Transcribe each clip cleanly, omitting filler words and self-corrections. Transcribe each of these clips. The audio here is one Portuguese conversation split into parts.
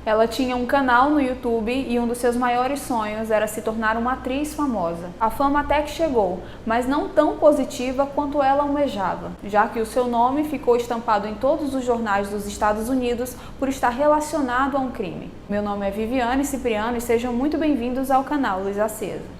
Ela tinha um canal no YouTube e um dos seus maiores sonhos era se tornar uma atriz famosa. A fama até que chegou, mas não tão positiva quanto ela almejava, já que o seu nome ficou estampado em todos os jornais dos Estados Unidos por estar relacionado a um crime. Meu nome é Viviane Cipriano e sejam muito bem-vindos ao canal Luz Acesa.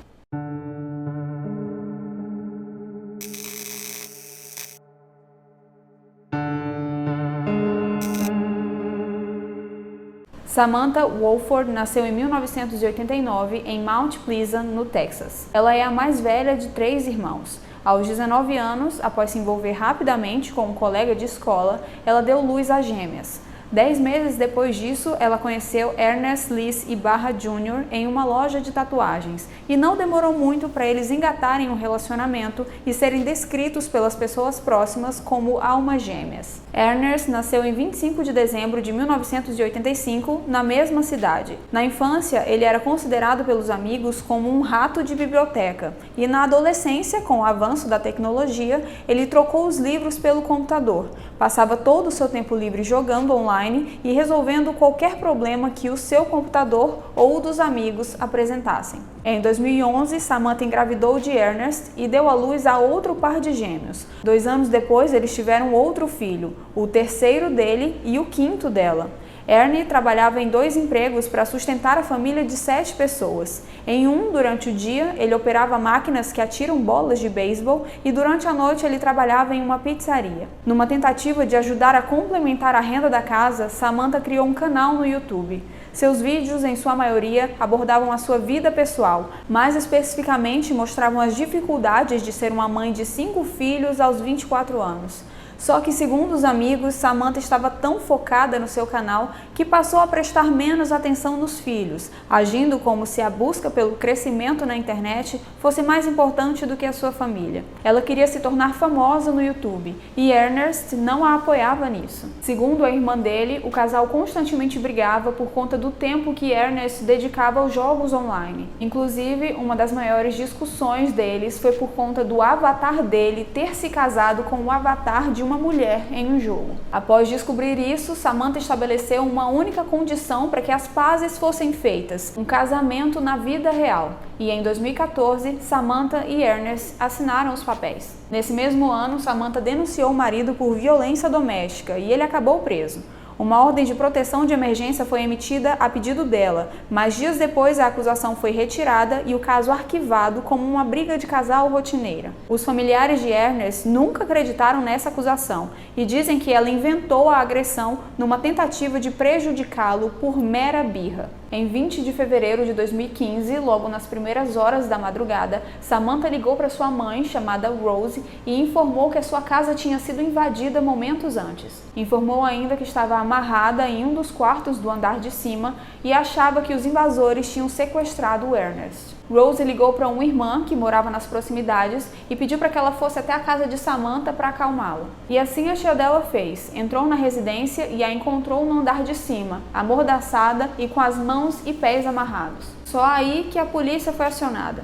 Samantha Woolford nasceu em 1989 em Mount Pleasant, no Texas. Ela é a mais velha de 3 irmãos. Aos 19 anos, após se envolver rapidamente com um colega de escola, ela deu luz a gêmeas. 10 meses depois disso, ela conheceu Ernest Liss Ibarra Jr. em uma loja de tatuagens e não demorou muito para eles engatarem um relacionamento e serem descritos pelas pessoas próximas como almas gêmeas. Ernest nasceu em 25 de dezembro de 1985, na mesma cidade. Na infância, ele era considerado pelos amigos como um rato de biblioteca e na adolescência, com o avanço da tecnologia, ele trocou os livros pelo computador. Passava todo o seu tempo livre jogando online e resolvendo qualquer problema que o seu computador ou o dos amigos apresentassem. Em 2011, Samantha engravidou de Ernest e deu à luz a outro par de gêmeos. 2 anos depois, eles tiveram outro filho, o terceiro dele e o quinto dela. Ernie trabalhava em 2 empregos para sustentar a família de 7 pessoas. Em um, durante o dia, ele operava máquinas que atiram bolas de beisebol e durante a noite ele trabalhava em uma pizzaria. Numa tentativa de ajudar a complementar a renda da casa, Samantha criou um canal no YouTube. Seus vídeos, em sua maioria, abordavam a sua vida pessoal, mais especificamente mostravam as dificuldades de ser uma mãe de 5 filhos aos 24 anos. Só que, segundo os amigos, Samantha estava tão focada no seu canal que passou a prestar menos atenção nos filhos, agindo como se a busca pelo crescimento na internet fosse mais importante do que a sua família. Ela queria se tornar famosa no YouTube e Ernest não a apoiava nisso. Segundo a irmã dele, o casal constantemente brigava por conta do tempo que Ernest dedicava aos jogos online. Inclusive, uma das maiores discussões deles foi por conta do avatar dele ter se casado com o avatar de uma mulher em um jogo. Após descobrir isso, Samantha estabeleceu uma única condição para que as pazes fossem feitas: um casamento na vida real. E em 2014, Samantha e Ernest assinaram os papéis. Nesse mesmo ano, Samantha denunciou o marido por violência doméstica e ele acabou preso. Uma ordem de proteção de emergência foi emitida a pedido dela, mas dias depois a acusação foi retirada e o caso arquivado como uma briga de casal rotineira. Os familiares de Ernest nunca acreditaram nessa acusação e dizem que ela inventou a agressão numa tentativa de prejudicá-lo por mera birra. Em 20 de fevereiro de 2015, logo nas primeiras horas da madrugada, Samantha ligou para sua mãe, chamada Rose, e informou que a sua casa tinha sido invadida momentos antes. Informou ainda que estava amarrada em um dos quartos do andar de cima e achava que os invasores tinham sequestrado Ernest. Rose ligou para uma irmã que morava nas proximidades e pediu para que ela fosse até a casa de Samantha para acalmá-la. E assim a tia dela fez. Entrou na residência e a encontrou no andar de cima, amordaçada e com as mãos e pés amarrados. Só aí que a polícia foi acionada.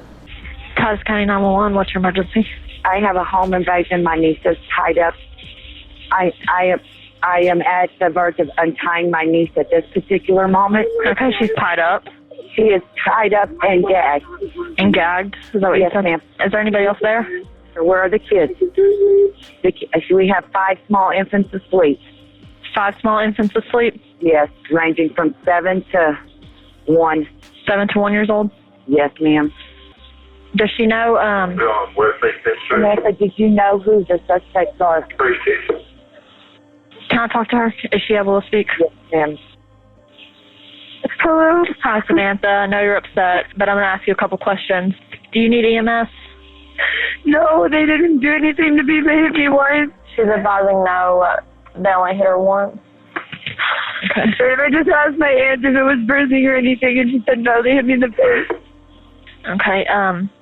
Cause County 911, what's your emergency? I have a home invasion. My niece is tied up. I am at the verge of untying my niece at this particular moment. Okay, she's tied up. She is tied up and gagged. And gagged? Is that what you Yes, said? ma'am. Is there anybody else there? Where are the kids? We have 5 small infants asleep. 5 small infants asleep? Yes, ranging from 7 to 1. 7 to 1 years old? Yes, ma'am. Does she know, Samantha, did you know who the suspects are? can I talk to her? Is she able to speak? Yes, ma'am. Hello. Hi, Samantha. I know you're upset, but I'm going to ask you a couple questions. Do you need EMS? No, they didn't do anything to me. They hit me once. She's advising no, they only hit her once. Okay. And I just asked my aunt if it was bruising or anything, and she said no, they hit me in the face. Okay,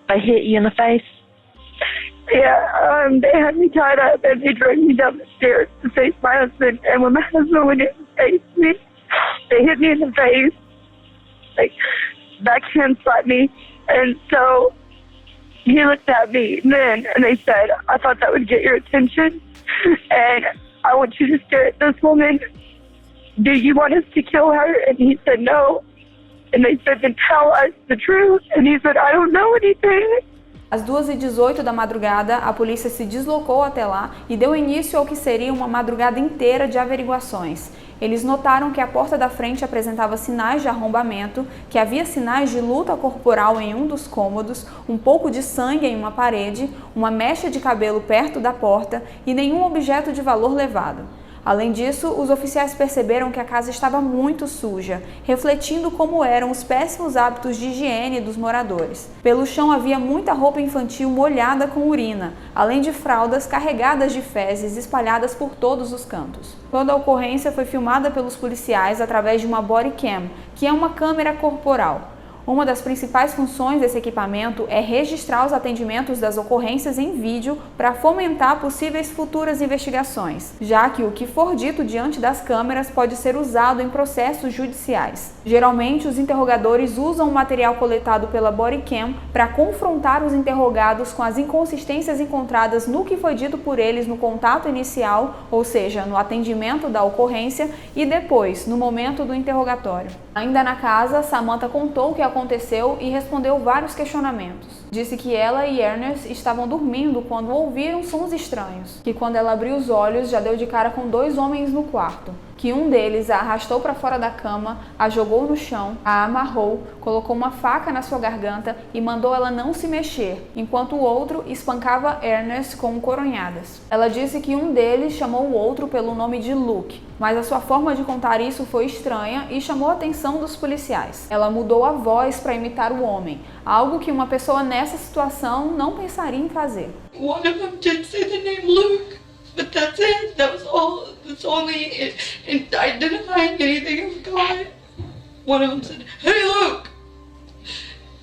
they hit you in the face? Yeah, they had me tied up and they dragged me down the stairs to face my husband. And when my husband went in to face me, they hit me in the face, like backhand slapped me. And so he looked at me then and they said, I thought that would get your attention. And I want you to stare at this woman do you want us to kill her? And he said, no. And they said, then tell us the truth. And he said, I don't know anything. Às 2h18 da madrugada, a polícia se deslocou até lá e deu início ao que seria uma madrugada inteira de averiguações. Eles notaram que a porta da frente apresentava sinais de arrombamento, que havia sinais de luta corporal em um dos cômodos, um pouco de sangue em uma parede, uma mecha de cabelo perto da porta e nenhum objeto de valor levado. Além disso, os oficiais perceberam que a casa estava muito suja, refletindo como eram os péssimos hábitos de higiene dos moradores. Pelo chão havia muita roupa infantil molhada com urina, além de fraldas carregadas de fezes espalhadas por todos os cantos. Toda a ocorrência foi filmada pelos policiais através de uma body cam, que é uma câmera corporal. Uma das principais funções desse equipamento é registrar os atendimentos das ocorrências em vídeo para fomentar possíveis futuras investigações, já que o que for dito diante das câmeras pode ser usado em processos judiciais. Geralmente, os interrogadores usam o material coletado pela bodycam para confrontar os interrogados com as inconsistências encontradas no que foi dito por eles no contato inicial, ou seja, no atendimento da ocorrência, e depois, no momento do interrogatório. Ainda na casa, Samantha contou o que aconteceu e respondeu vários questionamentos. Disse que ela e Ernest estavam dormindo quando ouviram sons estranhos, que quando ela abriu os olhos já deu de cara com 2 homens no quarto, que um deles a arrastou para fora da cama, a jogou no chão, a amarrou, colocou uma faca na sua garganta e mandou ela não se mexer, enquanto o outro espancava Ernest com coronhadas. Ela disse que um deles chamou o outro pelo nome de Luke, mas a sua forma de contar isso foi estranha e chamou a atenção dos policiais. Ela mudou a voz para imitar o homem, algo que uma pessoa nessa situação não pensaria em fazer. One of them did say the name Luke, but that's it. That was all. That's only in identifying anything of God. One of them said, "Hey, Luke,"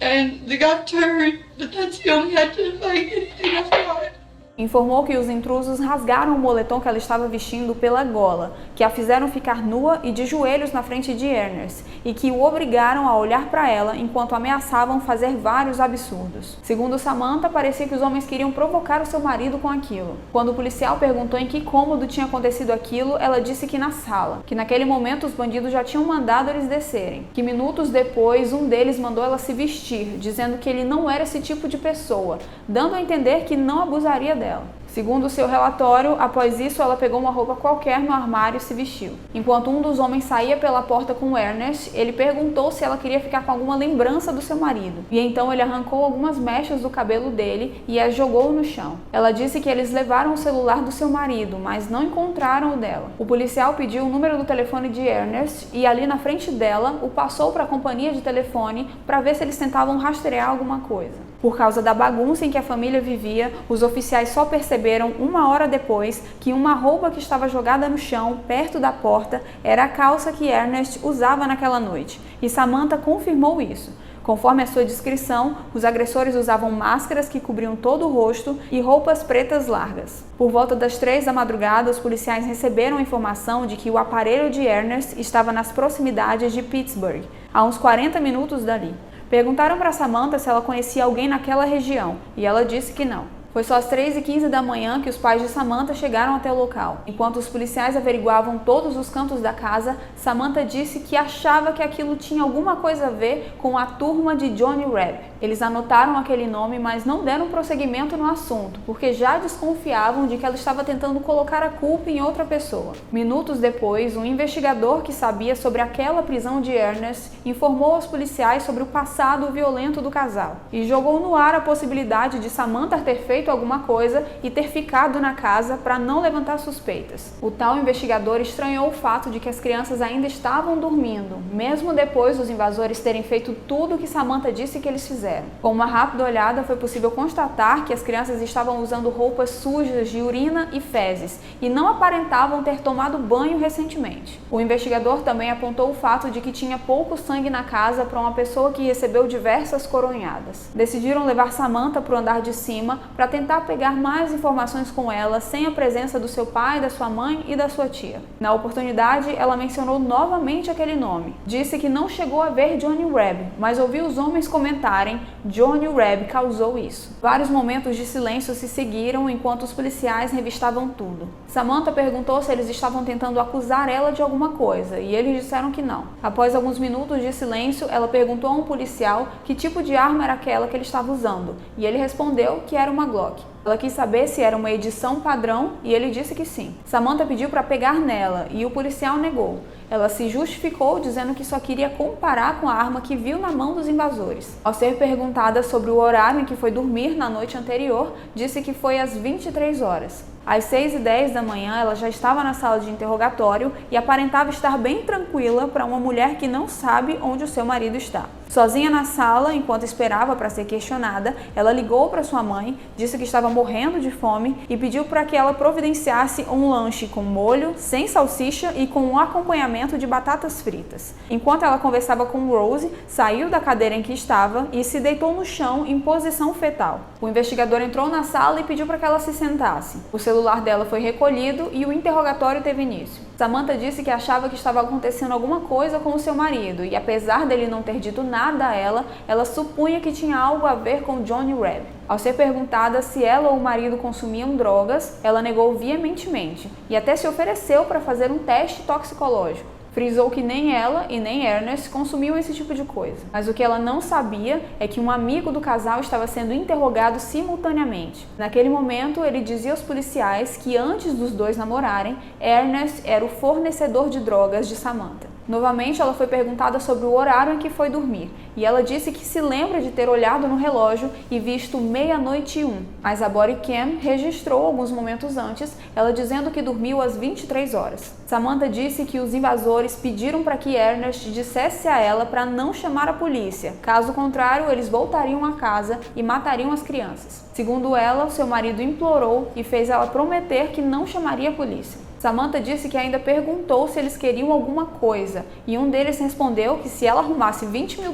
and the guy turned, but that's the only identifying anything of God. Informou que os intrusos rasgaram o moletom que ela estava vestindo pela gola, que a fizeram ficar nua e de joelhos na frente de Ernest, e que o obrigaram a olhar para ela enquanto ameaçavam fazer vários absurdos. Segundo Samantha, parecia que os homens queriam provocar o seu marido com aquilo. Quando o policial perguntou em que cômodo tinha acontecido aquilo, ela disse que na sala, que naquele momento os bandidos já tinham mandado eles descerem, que minutos depois um deles mandou ela se vestir, dizendo que ele não era esse tipo de pessoa, dando a entender que não abusaria dela. Segundo o seu relatório, após isso ela pegou uma roupa qualquer no armário e se vestiu. Enquanto um dos homens saía pela porta com Ernest, ele perguntou se ela queria ficar com alguma lembrança do seu marido. E então ele arrancou algumas mechas do cabelo dele e as jogou no chão. Ela disse que eles levaram o celular do seu marido, mas não encontraram o dela. O policial pediu o número do telefone de Ernest e ali na frente dela o passou para a companhia de telefone para ver se eles tentavam rastrear alguma coisa. Por causa da bagunça em que a família vivia, os oficiais só perceberam 1 hora depois que uma roupa que estava jogada no chão, perto da porta, era a calça que Ernest usava naquela noite, e Samantha confirmou isso. Conforme a sua descrição, os agressores usavam máscaras que cobriam todo o rosto e roupas pretas largas. Por volta das 3 da madrugada, os policiais receberam a informação de que o aparelho de Ernest estava nas proximidades de Pittsburgh, a uns 40 minutos dali. Perguntaram para Samantha se ela conhecia alguém naquela região, e ela disse que não. Foi só às 3h15 da manhã que os pais de Samantha chegaram até o local. Enquanto os policiais averiguavam todos os cantos da casa, Samantha disse que achava que aquilo tinha alguma coisa a ver com a turma de Johnny Reb. Eles anotaram aquele nome, mas não deram prosseguimento no assunto, porque já desconfiavam de que ela estava tentando colocar a culpa em outra pessoa. Minutos depois, um investigador que sabia sobre aquela prisão de Ernest informou aos policiais sobre o passado violento do casal e jogou no ar a possibilidade de Samantha ter feito alguma coisa e ter ficado na casa para não levantar suspeitas. O tal investigador estranhou o fato de que as crianças ainda estavam dormindo, mesmo depois dos invasores terem feito tudo o que Samantha disse que eles fizeram. Com uma rápida olhada, foi possível constatar que as crianças estavam usando roupas sujas de urina e fezes e não aparentavam ter tomado banho recentemente. O investigador também apontou o fato de que tinha pouco sangue na casa para uma pessoa que recebeu diversas coronhadas. Decidiram levar Samantha para o andar de cima para tentar pegar mais informações com ela sem a presença do seu pai, da sua mãe e da sua tia. Na oportunidade, ela mencionou novamente aquele nome. Disse que não chegou a ver Johnny Reb, mas ouviu os homens comentarem: Johnny Reb causou isso. Vários momentos de silêncio se seguiram enquanto os policiais revistavam tudo. Samantha perguntou se eles estavam tentando acusar ela de alguma coisa, e eles disseram que não. Após alguns minutos de silêncio, ela perguntou a um policial que tipo de arma era aquela que ele estava usando, e ele respondeu que era uma Glock. Ela quis saber se era uma edição padrão e ele disse que sim. Samantha pediu para pegar nela e o policial negou. Ela se justificou dizendo que só queria comparar com a arma que viu na mão dos invasores. Ao ser perguntada sobre o horário em que foi dormir na noite anterior, disse que foi às 23 horas. Às 6h10 da manhã, ela já estava na sala de interrogatório e aparentava estar bem tranquila para uma mulher que não sabe onde o seu marido está. Sozinha na sala, enquanto esperava para ser questionada, ela ligou para sua mãe, disse que estava morrendo de fome e pediu para que ela providenciasse um lanche com molho, sem salsicha e com um acompanhamento de batatas fritas. Enquanto ela conversava com Rose, saiu da cadeira em que estava e se deitou no chão em posição fetal. O investigador entrou na sala e pediu para que ela se sentasse. O celular dela foi recolhido e o interrogatório teve início. Samantha disse que achava que estava acontecendo alguma coisa com o seu marido e, apesar dele não ter dito nada a ela, ela supunha que tinha algo a ver com Johnny Reb. Ao ser perguntada se ela ou o marido consumiam drogas, ela negou veementemente e até se ofereceu para fazer um teste toxicológico. Frisou que nem ela e nem Ernest consumiam esse tipo de coisa. Mas o que ela não sabia é que um amigo do casal estava sendo interrogado simultaneamente. Naquele momento, ele dizia aos policiais que antes dos dois namorarem, Ernest era o fornecedor de drogas de Samantha. Novamente, ela foi perguntada sobre o horário em que foi dormir, e ela disse que se lembra de ter olhado no relógio e visto 00:01, mas a body cam registrou alguns momentos antes, ela dizendo que dormiu às 23 horas. Samantha disse que os invasores pediram para que Ernest dissesse a ela para não chamar a polícia, caso contrário, eles voltariam à casa e matariam as crianças. Segundo ela, seu marido implorou e fez ela prometer que não chamaria a polícia. Samantha disse que ainda perguntou se eles queriam alguma coisa, e um deles respondeu que se ela arrumasse $20 mil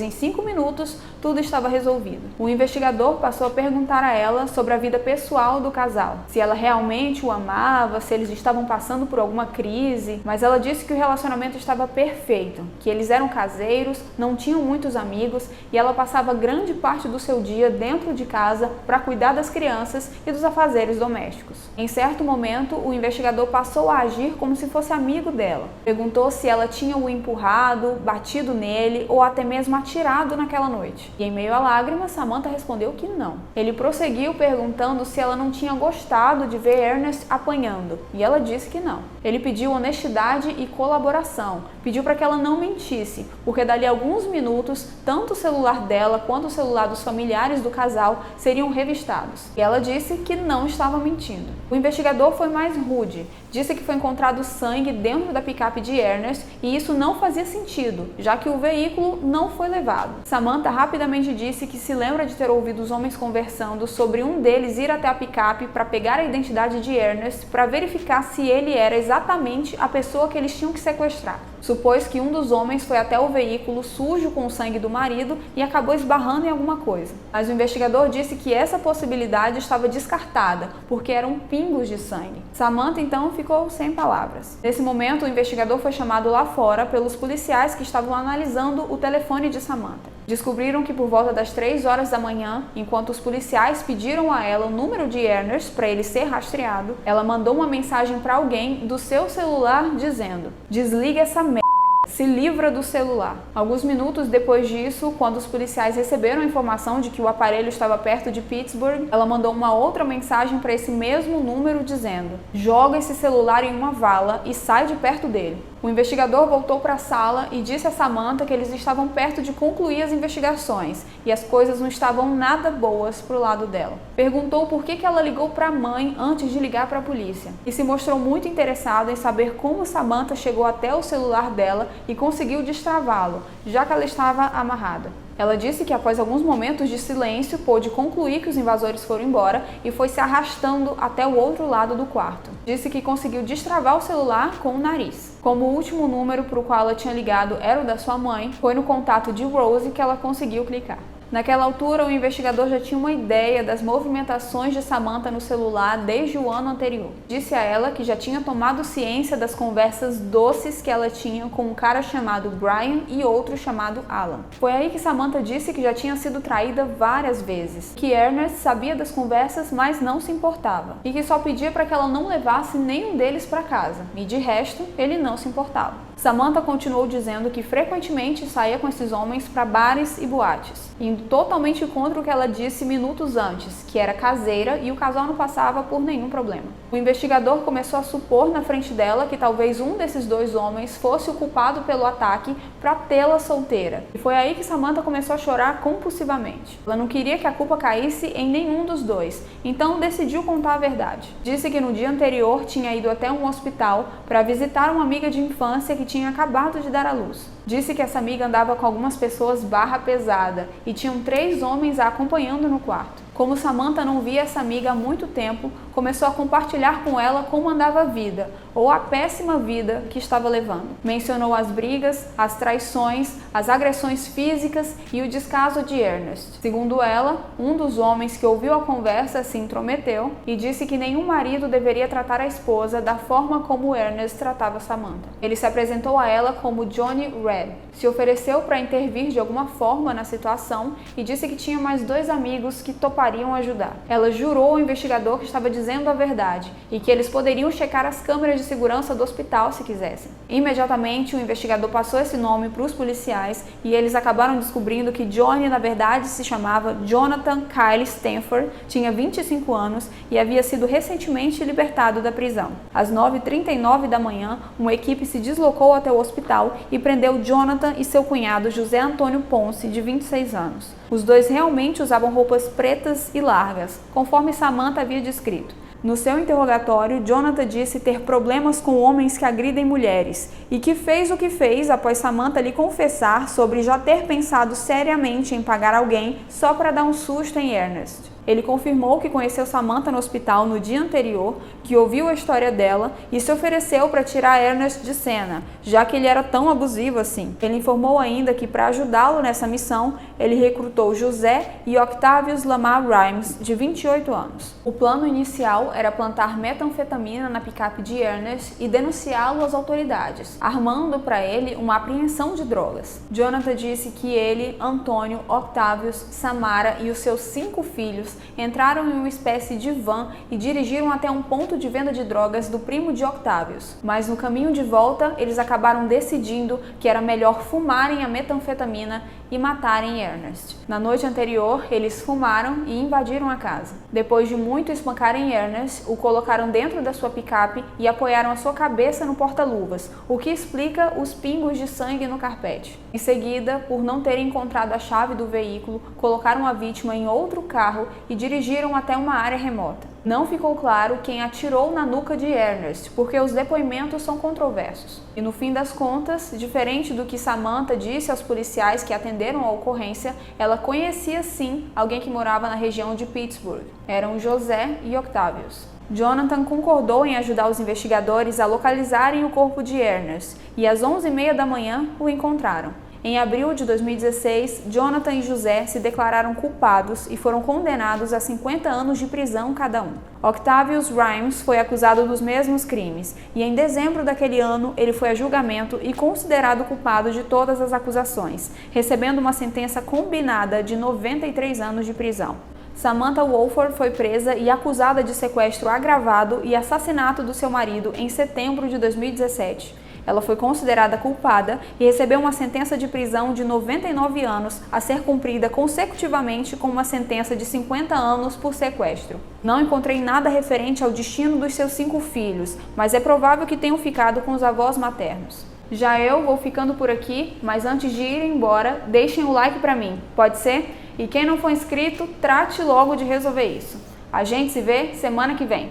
em 5 minutos, tudo estava resolvido. O investigador passou a perguntar a ela sobre a vida pessoal do casal, se ela realmente o amava, se eles estavam passando por alguma crise, mas ela disse que o relacionamento estava perfeito, que eles eram caseiros, não tinham muitos amigos e ela passava grande parte do seu dia dentro de casa para cuidar das crianças e dos afazeres domésticos. Em certo momento, o investigador passou a agir como se fosse amigo dela. Perguntou se ela tinha o empurrado, batido nele ou até mesmo atirado naquela noite. E em meio a lágrimas, Samantha respondeu que não. Ele prosseguiu perguntando se ela não tinha gostado de ver Ernest apanhando, e ela disse que não. Ele pediu honestidade e colaboração, pediu para que ela não mentisse, porque dali a alguns minutos, tanto o celular dela quanto o celular dos familiares do casal seriam revistados. E ela disse que não estava mentindo. O investigador foi mais rude. Disse que foi encontrado sangue dentro da picape de Ernest e isso não fazia sentido, já que o veículo não foi levado. Samantha rapidamente disse que se lembra de ter ouvido os homens conversando sobre um deles ir até a picape para pegar a identidade de Ernest para verificar se ele era exatamente a pessoa que eles tinham que sequestrar. Supôs que um dos homens foi até o veículo sujo com o sangue do marido e acabou esbarrando em alguma coisa. Mas o investigador disse que essa possibilidade estava descartada, porque eram pingos de sangue. Samantha então ficou sem palavras. Nesse momento, o investigador foi chamado lá fora pelos policiais que estavam analisando o telefone de Samantha. Descobriram que por volta das 3 horas da manhã, enquanto os policiais pediram a ela o número de Ernest para ele ser rastreado, ela mandou uma mensagem para alguém do seu celular dizendo: "Desliga essa merda. Se livra do celular." Alguns minutos depois disso, quando os policiais receberam a informação de que o aparelho estava perto de Pittsburgh, ela mandou uma outra mensagem para esse mesmo número dizendo: "Joga esse celular em uma vala e sai de perto dele." O investigador voltou para a sala e disse a Samantha que eles estavam perto de concluir as investigações e as coisas não estavam nada boas para o lado dela. Perguntou por que ela ligou para a mãe antes de ligar para a polícia e se mostrou muito interessado em saber como Samantha chegou até o celular dela e conseguiu destravá-lo, já que ela estava amarrada. Ela disse que após alguns momentos de silêncio pôde concluir que os invasores foram embora e foi se arrastando até o outro lado do quarto. Disse que conseguiu destravar o celular com o nariz. Como o último número para o qual ela tinha ligado era o da sua mãe, foi no contato de Rose que ela conseguiu clicar. Naquela altura, o investigador já tinha uma ideia das movimentações de Samantha no celular desde o ano anterior. Disse a ela que já tinha tomado ciência das conversas doces que ela tinha com um cara chamado Brian e outro chamado Alan. Foi aí que Samantha disse que já tinha sido traída várias vezes, que Ernest sabia das conversas, mas não se importava, e que só pedia para que ela não levasse nenhum deles para casa, e de resto, ele não se importava. Samantha continuou dizendo que frequentemente saía com esses homens para bares e boates, indo totalmente contra o que ela disse minutos antes, que era caseira e o casal não passava por nenhum problema. O investigador começou a supor na frente dela que talvez um desses dois homens fosse o culpado pelo ataque para tê-la solteira. E foi aí que Samantha começou a chorar compulsivamente. Ela não queria que a culpa caísse em nenhum dos dois, então decidiu contar a verdade. Disse que no dia anterior tinha ido até um hospital para visitar uma amiga de infância que tinha acabado de dar à luz. Disse que essa amiga andava com algumas pessoas barra pesada e tinham 3 homens a acompanhando no quarto. Como Samantha não via essa amiga há muito tempo, começou a compartilhar com ela como andava a vida, ou a péssima vida que estava levando. Mencionou as brigas, as traições, as agressões físicas e o descaso de Ernest. Segundo ela, um dos homens que ouviu a conversa se intrometeu e disse que nenhum marido deveria tratar a esposa da forma como Ernest tratava Samantha. Ele se apresentou a ela como Johnny Red, se ofereceu para intervir de alguma forma na situação e disse que tinha mais 2 amigos que topariam ajudar. Ela jurou ao investigador que estava dizendo a verdade e que eles poderiam checar as câmeras de segurança do hospital se quisessem. Imediatamente, o investigador passou esse nome para os policiais e eles acabaram descobrindo que Johnny, na verdade, se chamava Jonathan Kyle Stanford, tinha 25 anos e havia sido recentemente libertado da prisão. Às 9h39 da manhã, uma equipe se deslocou até o hospital e prendeu Jonathan e seu cunhado José Antônio Ponce, de 26 anos. Os dois realmente usavam roupas pretas e largas, conforme Samantha havia descrito. No seu interrogatório, Jonathan disse ter problemas com homens que agridem mulheres e que fez o que fez após Samantha lhe confessar sobre já ter pensado seriamente em pagar alguém só para dar um susto em Ernest. Ele confirmou que conheceu Samantha no hospital no dia anterior, que ouviu a história dela e se ofereceu para tirar Ernest de cena, já que ele era tão abusivo assim. Ele informou ainda que para ajudá-lo nessa missão, ele recrutou José e Octavius Lamar Rimes, de 28 anos. O plano inicial era plantar metanfetamina na picape de Ernest e denunciá-lo às autoridades, armando para ele uma apreensão de drogas. Jonathan disse que ele, Antônio, Octavius, Samara e os seus 5 filhos entraram em uma espécie de van e dirigiram até um ponto de venda de drogas do primo de Octavius. Mas no caminho de volta, eles acabaram decidindo que era melhor fumarem a metanfetamina e matarem Ernest. Na noite anterior, eles fumaram e invadiram a casa. Depois de muito espancarem Ernest, o colocaram dentro da sua picape e apoiaram a sua cabeça no porta-luvas, o que explica os pingos de sangue no carpete. Em seguida, por não terem encontrado a chave do veículo, colocaram a vítima em outro carro e dirigiram até uma área remota. Não ficou claro quem atirou na nuca de Ernest, porque os depoimentos são controversos. E no fim das contas, diferente do que Samantha disse aos policiais que atenderam a ocorrência, ela conhecia sim alguém que morava na região de Pittsburgh. Eram José e Octavius. Jonathan concordou em ajudar os investigadores a localizarem o corpo de Ernest e às 11h30 da manhã o encontraram. Em abril de 2016, Jonathan e José se declararam culpados e foram condenados a 50 anos de prisão cada um. Octavius Rimes foi acusado dos mesmos crimes e em dezembro daquele ano ele foi a julgamento e considerado culpado de todas as acusações, recebendo uma sentença combinada de 93 anos de prisão. Samantha Woolford foi presa e acusada de sequestro agravado e assassinato do seu marido em setembro de 2017. Ela foi considerada culpada e recebeu uma sentença de prisão de 99 anos a ser cumprida consecutivamente com uma sentença de 50 anos por sequestro. Não encontrei nada referente ao destino dos seus 5 filhos, mas é provável que tenham ficado com os avós maternos. Já eu vou ficando por aqui, mas antes de ir embora, deixem o like pra mim, pode ser? E quem não for inscrito, trate logo de resolver isso. A gente se vê semana que vem.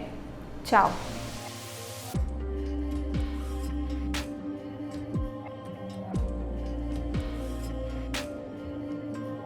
Tchau!